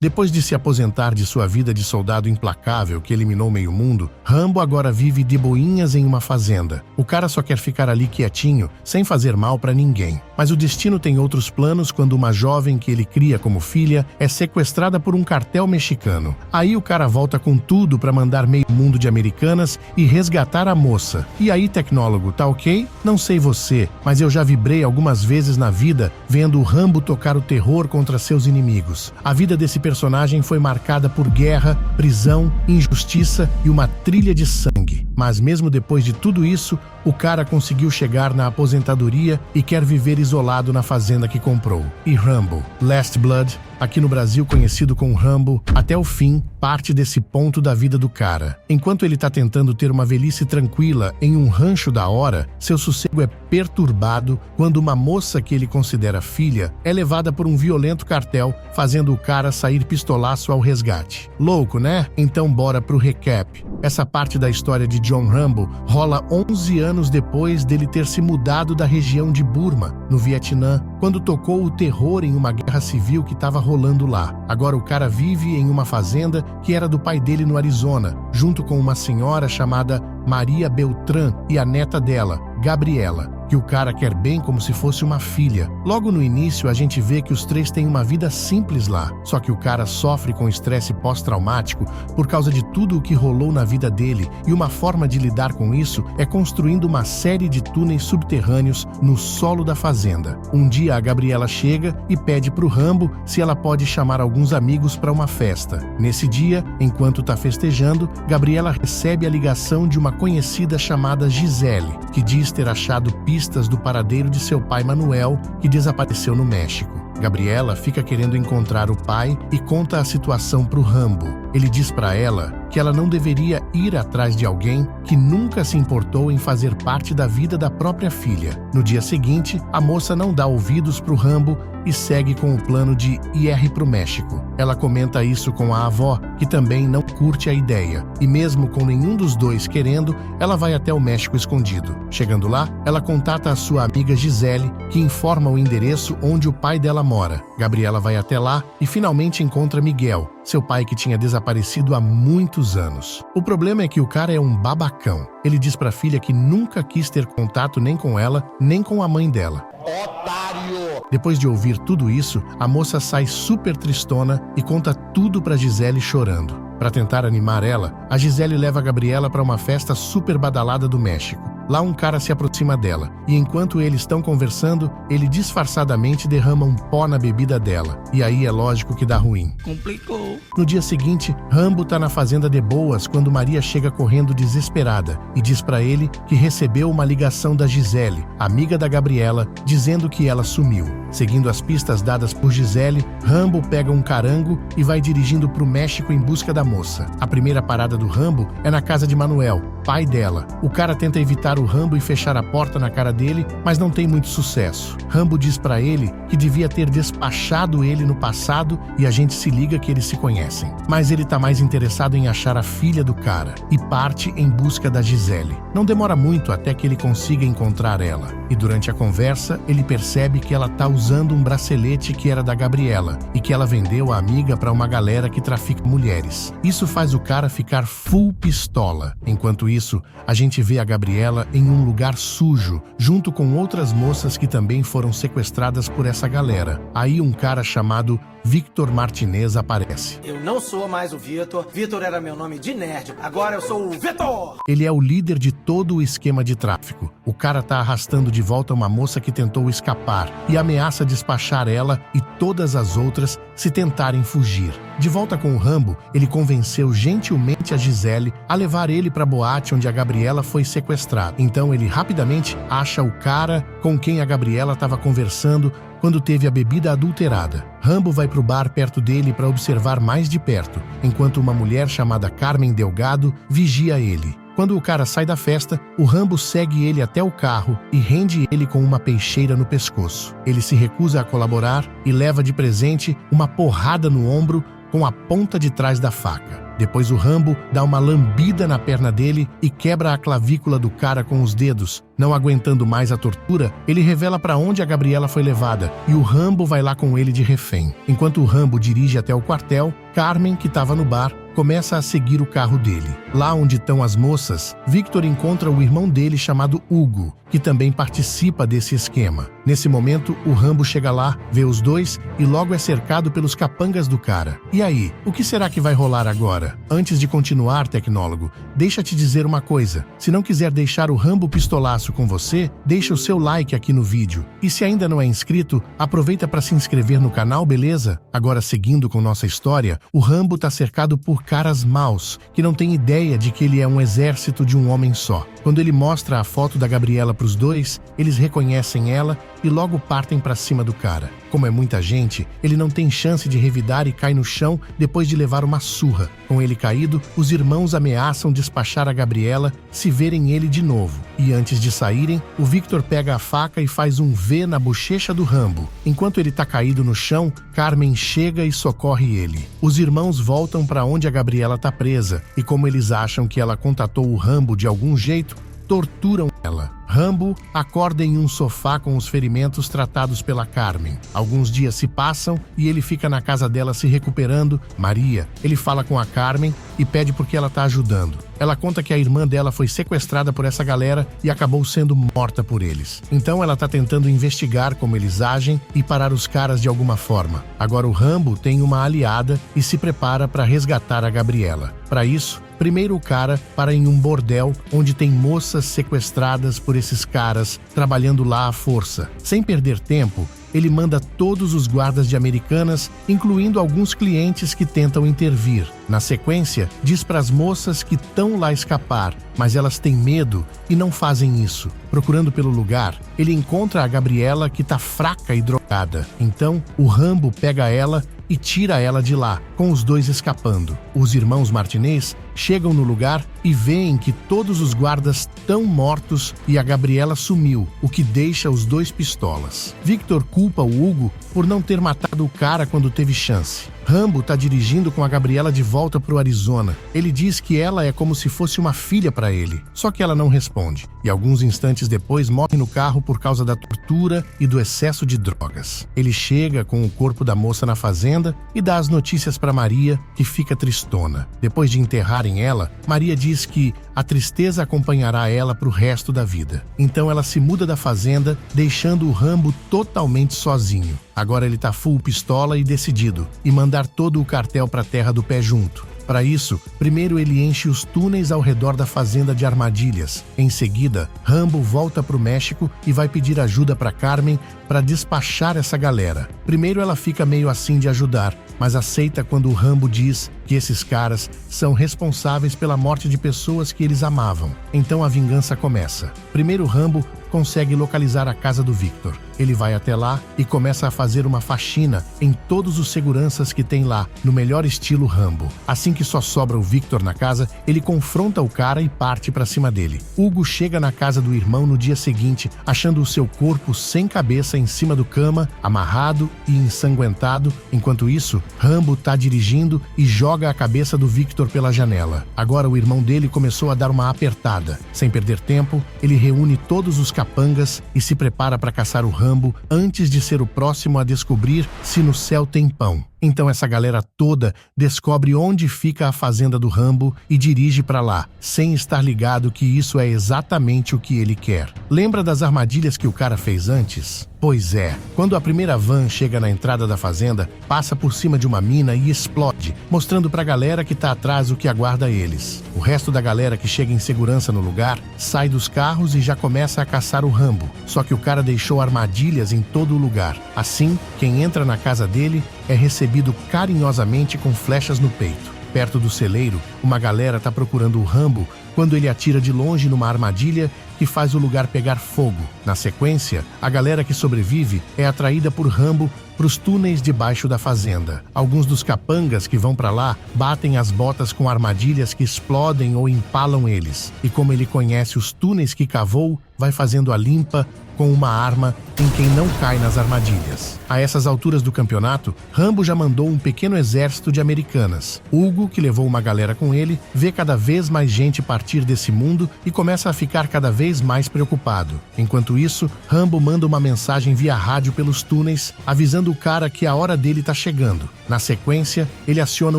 Depois de se aposentar de sua vida de soldado implacável que eliminou meio mundo, Rambo agora vive de boinhas em uma fazenda. O cara só quer ficar ali quietinho, sem fazer mal pra ninguém. Mas o destino tem outros planos quando uma jovem que ele cria como filha é sequestrada por um cartel mexicano. Aí o cara volta com tudo pra mandar meio mundo de americanas e resgatar a moça. E aí, tecnólogo, tá ok? Não sei você, mas eu já vibrei algumas vezes na vida vendo o Rambo tocar o terror contra seus inimigos. A vida desse personagem foi marcada por guerra, prisão, injustiça e uma trilha de sangue. Mas mesmo depois de tudo isso, o cara conseguiu chegar na aposentadoria e quer viver isolado na fazenda que comprou. E Rambo, Last Blood, aqui no Brasil conhecido como Rambo, até o fim, parte desse ponto da vida do cara. Enquanto ele tá tentando ter uma velhice tranquila em um rancho da hora, seu sossego é perturbado quando uma moça que ele considera filha é levada por um violento cartel, fazendo o cara sair pistolaço ao resgate. Louco, né? Então bora pro recap. Essa parte da história de John Rambo rola 11 anos depois dele ter se mudado da região de Burma, no Vietnã, quando tocou o terror em uma guerra civil que estava rolando lá. Agora o cara vive em uma fazenda que era do pai dele no Arizona, junto com uma senhora chamada Maria Beltrán e a neta dela, Gabriela, que o cara quer bem como se fosse uma filha. Logo no início a gente vê que os três têm uma vida simples lá, só que o cara sofre com estresse pós-traumático por causa de tudo o que rolou na vida dele, e uma forma de lidar com isso é construindo uma série de túneis subterrâneos no solo da fazenda. Um dia a Gabriela chega e pede pro Rambo se ela pode chamar alguns amigos para uma festa. Nesse dia, enquanto tá festejando, Gabriela recebe a ligação de uma conhecida chamada Gisele, que diz ter achado pistas do paradeiro de seu pai Manuel, que desapareceu no México. Gabriela fica querendo encontrar o pai e conta a situação pro Rambo. Ele diz pra ela que ela não deveria ir atrás de alguém que nunca se importou em fazer parte da vida da própria filha. No dia seguinte, a moça não dá ouvidos pro Rambo e segue com o plano de ir pro México. Ela comenta isso com a avó, que também não curte a ideia. E mesmo com nenhum dos dois querendo, ela vai até o México escondido. Chegando lá, ela contata a sua amiga Gisele, que informa o endereço onde o pai dela mora. Gabriela vai até lá e finalmente encontra Miguel, seu pai que tinha desaparecido há muitos anos. O problema é que o cara é um babacão. Ele diz pra filha que nunca quis ter contato nem com ela, nem com a mãe dela. Otário! Depois de ouvir tudo isso, a moça sai super tristona e conta tudo pra Gisele chorando. Para tentar animar ela, a Gisele leva a Gabriela para uma festa super badalada do México. Lá um cara se aproxima dela, e enquanto eles estão conversando, ele disfarçadamente derrama um pó na bebida dela. E aí é lógico que dá ruim. Complicou. No dia seguinte, Rambo tá na fazenda de boas quando Maria chega correndo desesperada e diz pra ele que recebeu uma ligação da Gisele, amiga da Gabriela, dizendo que ela sumiu. Seguindo as pistas dadas por Gisele, Rambo pega um carango e vai dirigindo pro México em busca da moça. A primeira parada do Rambo é na casa de Manuel, pai dela. O cara tenta evitar o Rambo e fechar a porta na cara dele, mas não tem muito sucesso. Rambo diz pra ele que devia ter despachado ele no passado e a gente se liga que eles se conhecem. Mas ele tá mais interessado em achar a filha do cara e parte em busca da Gisele. Não demora muito até que ele consiga encontrar ela. E durante a conversa, ele percebe que ela tá usando um bracelete que era da Gabriela e que ela vendeu a amiga pra uma galera que trafica mulheres. Isso faz o cara ficar full pistola. Enquanto isso, a gente vê a Gabriela em um lugar sujo, junto com outras moças que também foram sequestradas por essa galera. Aí um cara chamado Victor Martinez aparece. Eu não sou mais o Vitor. Vitor era meu nome de nerd. Agora eu sou o Vitor! Ele é o líder de todo o esquema de tráfico. O cara tá arrastando de volta uma moça que tentou escapar e ameaça despachar ela e todas as outras se tentarem fugir. De volta com o Rambo, ele convenceu gentilmente a Gisele a levar ele pra boate onde a Gabriela foi sequestrada. Então ele rapidamente acha o cara com quem a Gabriela estava conversando quando teve a bebida adulterada. Rambo vai pro bar perto dele para observar mais de perto, enquanto uma mulher chamada Carmen Delgado vigia ele. Quando o cara sai da festa, o Rambo segue ele até o carro e rende ele com uma peixeira no pescoço. Ele se recusa a colaborar e leva de presente uma porrada no ombro com a ponta de trás da faca. Depois o Rambo dá uma lambida na perna dele e quebra a clavícula do cara com os dedos. Não aguentando mais a tortura, ele revela para onde a Gabriela foi levada e o Rambo vai lá com ele de refém. Enquanto o Rambo dirige até o quartel, Carmen, que estava no bar, começa a seguir o carro dele. Lá onde estão as moças, Victor encontra o irmão dele chamado Hugo, que também participa desse esquema. Nesse momento, o Rambo chega lá, vê os dois e logo é cercado pelos capangas do cara. E aí, o que será que vai rolar agora? Antes de continuar, tecnólogo, deixa te dizer uma coisa. Se não quiser deixar o Rambo pistolaço com você, deixa o seu like aqui no vídeo. E se ainda não é inscrito, aproveita para se inscrever no canal, beleza? Agora, seguindo com nossa história, o Rambo tá cercado por caras maus, que não tem ideia de que ele é um exército de um homem só. Quando ele mostra a foto da Gabriela pros dois, eles reconhecem ela e logo partem pra cima do cara. Como é muita gente, ele não tem chance de revidar e cai no chão depois de levar uma surra. Com ele caído, os irmãos ameaçam despachar a Gabriela se verem ele de novo. E antes de saírem, o Victor pega a faca e faz um V na bochecha do Rambo. Enquanto ele tá caído no chão, Carmen chega e socorre ele. Os irmãos voltam para onde a Gabriela tá presa e como eles acham que ela contatou o Rambo de algum jeito, torturam ela. Rambo acorda em um sofá com os ferimentos tratados pela Carmen. Alguns dias se passam e ele fica na casa dela se recuperando. Maria, ele fala com a Carmen e pede porque ela tá ajudando. Ela conta que a irmã dela foi sequestrada por essa galera e acabou sendo morta por eles. Então ela tá tentando investigar como eles agem e parar os caras de alguma forma. Agora o Rambo tem uma aliada e se prepara para resgatar a Gabriela. Para isso, primeiro o cara para em um bordel onde tem moças sequestradas por esses caras trabalhando lá à força. Sem perder tempo, ele manda todos os guardas de Americanas, incluindo alguns clientes que tentam intervir. Na sequência, diz para as moças que estão lá escapar, mas elas têm medo e não fazem isso. Procurando pelo lugar, ele encontra a Gabriela que tá fraca e drogada. Então, o Rambo pega ela e tira ela de lá, com os dois escapando. Os irmãos Martinez chegam no lugar e veem que todos os guardas estão mortos e a Gabriela sumiu, o que deixa os dois pistolas. Victor culpa o Hugo por não ter matado o cara quando teve chance. Rambo tá dirigindo com a Gabriela de volta pro Arizona. Ele diz que ela é como se fosse uma filha para ele, só que ela não responde. E alguns instantes depois morre no carro por causa da tortura e do excesso de drogas. Ele chega com o corpo da moça na fazenda e dá as notícias para Maria, que fica tristona. Depois de enterrarem ela, Maria diz que a tristeza acompanhará ela pro resto da vida. Então ela se muda da fazenda, deixando o Rambo totalmente sozinho. Agora ele tá full pistola e decidido, e mandar todo o cartel pra terra do pé junto. Para isso, primeiro ele enche os túneis ao redor da fazenda de armadilhas. Em seguida, Rambo volta pro México e vai pedir ajuda para Carmen para despachar essa galera. Primeiro ela fica meio assim de ajudar, mas aceita quando o Rambo diz que esses caras são responsáveis pela morte de pessoas que eles amavam. Então a vingança começa. Primeiro Rambo consegue localizar a casa do Victor. Ele vai até lá e começa a fazer uma faxina em todos os seguranças que tem lá, no melhor estilo Rambo. Assim que só sobra o Victor na casa, ele confronta o cara e parte pra cima dele. Hugo chega na casa do irmão no dia seguinte, achando o seu corpo sem cabeça em cima do cama, amarrado e ensanguentado. Enquanto isso, Rambo tá dirigindo e joga a cabeça do Victor pela janela. Agora o irmão dele começou a dar uma apertada. Sem perder tempo, ele reúne todos os capangas e se prepara para caçar o Rambo antes de ser o próximo a descobrir se no céu tem pão. Então essa galera toda descobre onde fica a fazenda do Rambo e dirige para lá, sem estar ligado que isso é exatamente o que ele quer. Lembra das armadilhas que o cara fez antes? Pois é, quando a primeira van chega na entrada da fazenda, passa por cima de uma mina e explode, mostrando pra galera que tá atrás o que aguarda eles. O resto da galera que chega em segurança no lugar, sai dos carros e já começa a caçar o Rambo. Só que o cara deixou armadilhas em todo o lugar. Assim, quem entra na casa dele é recebido carinhosamente com flechas no peito. Perto do celeiro, uma galera tá procurando o Rambo quando ele atira de longe numa armadilha que faz o lugar pegar fogo. Na sequência, a galera que sobrevive é atraída por Rambo para os túneis debaixo da fazenda. Alguns dos capangas que vão para lá batem as botas com armadilhas que explodem ou empalam eles. E como ele conhece os túneis que cavou, vai fazendo a limpa com uma arma em quem não cai nas armadilhas. A essas alturas do campeonato, Rambo já mandou um pequeno exército de americanas. Hugo, que levou uma galera com ele, vê cada vez mais gente partir desse mundo e começa a ficar cada vez mais preocupado. Enquanto isso, Rambo manda uma mensagem via rádio pelos túneis, avisando o cara que a hora dele tá chegando. Na sequência, ele aciona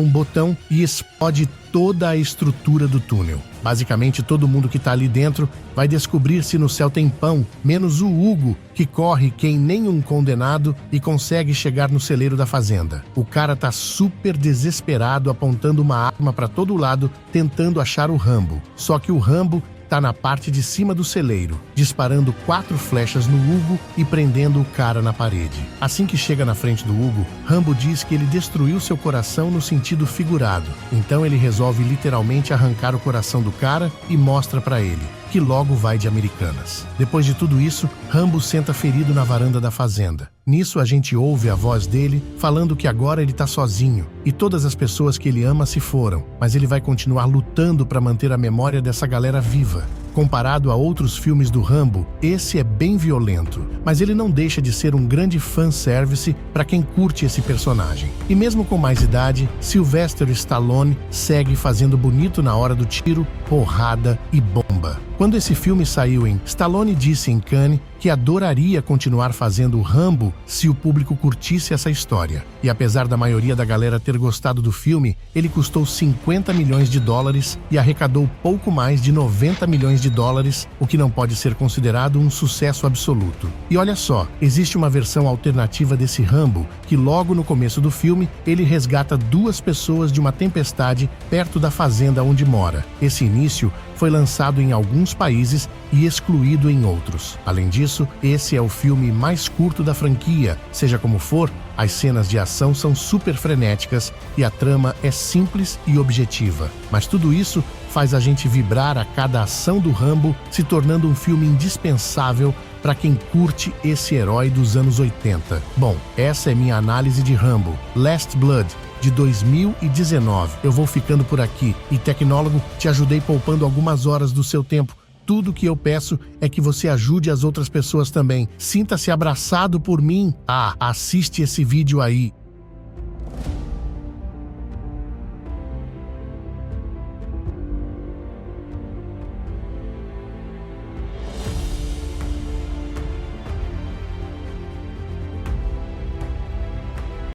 um botão e explode toda a estrutura do túnel. Basicamente, todo mundo que tá ali dentro vai descobrir se no céu tem pão, menos o Hugo, que corre quem nem um condenado e consegue chegar no celeiro da fazenda. O cara tá super desesperado, apontando uma arma pra todo lado, tentando achar o Rambo. Só que o Rambo tá na parte de cima do celeiro, disparando 4 flechas no Hugo e prendendo o cara na parede. Assim que chega na frente do Hugo, Rambo diz que ele destruiu seu coração no sentido figurado. Então ele resolve literalmente arrancar o coração do cara e mostra pra ele, que logo vai de Americanas. Depois de tudo isso, Rambo senta ferido na varanda da fazenda. Nisso a gente ouve a voz dele falando que agora ele tá sozinho e todas as pessoas que ele ama se foram, mas ele vai continuar lutando para manter a memória dessa galera viva. Comparado a outros filmes do Rambo, esse é bem violento, mas ele não deixa de ser um grande fanservice para quem curte esse personagem. E mesmo com mais idade, Sylvester Stallone segue fazendo bonito na hora do tiro, porrada e bomba. Quando esse filme saiu Stallone disse em Cannes que adoraria continuar fazendo o Rambo se o público curtisse essa história. E apesar da maioria da galera ter gostado do filme, ele custou 50 milhões de dólares e arrecadou pouco mais de 90 milhões de dólares, o que não pode ser considerado um sucesso absoluto. E olha só, existe uma versão alternativa desse Rambo, que logo no começo do filme, ele resgata 2 pessoas de uma tempestade perto da fazenda onde mora. Esse início foi lançado em alguns países e excluído em outros. Além disso, esse é o filme mais curto da franquia. Seja como for, as cenas de ação são super frenéticas e a trama é simples e objetiva. Mas tudo isso faz a gente vibrar a cada ação do Rambo, se tornando um filme indispensável para quem curte esse herói dos anos 80. Bom, essa é minha análise de Rambo, Last Blood, de 2019. Eu vou ficando por aqui e, tecnólogo, te ajudei poupando algumas horas do seu tempo. Tudo que eu peço é que você ajude as outras pessoas também. Sinta-se abraçado por mim. Assiste esse vídeo aí.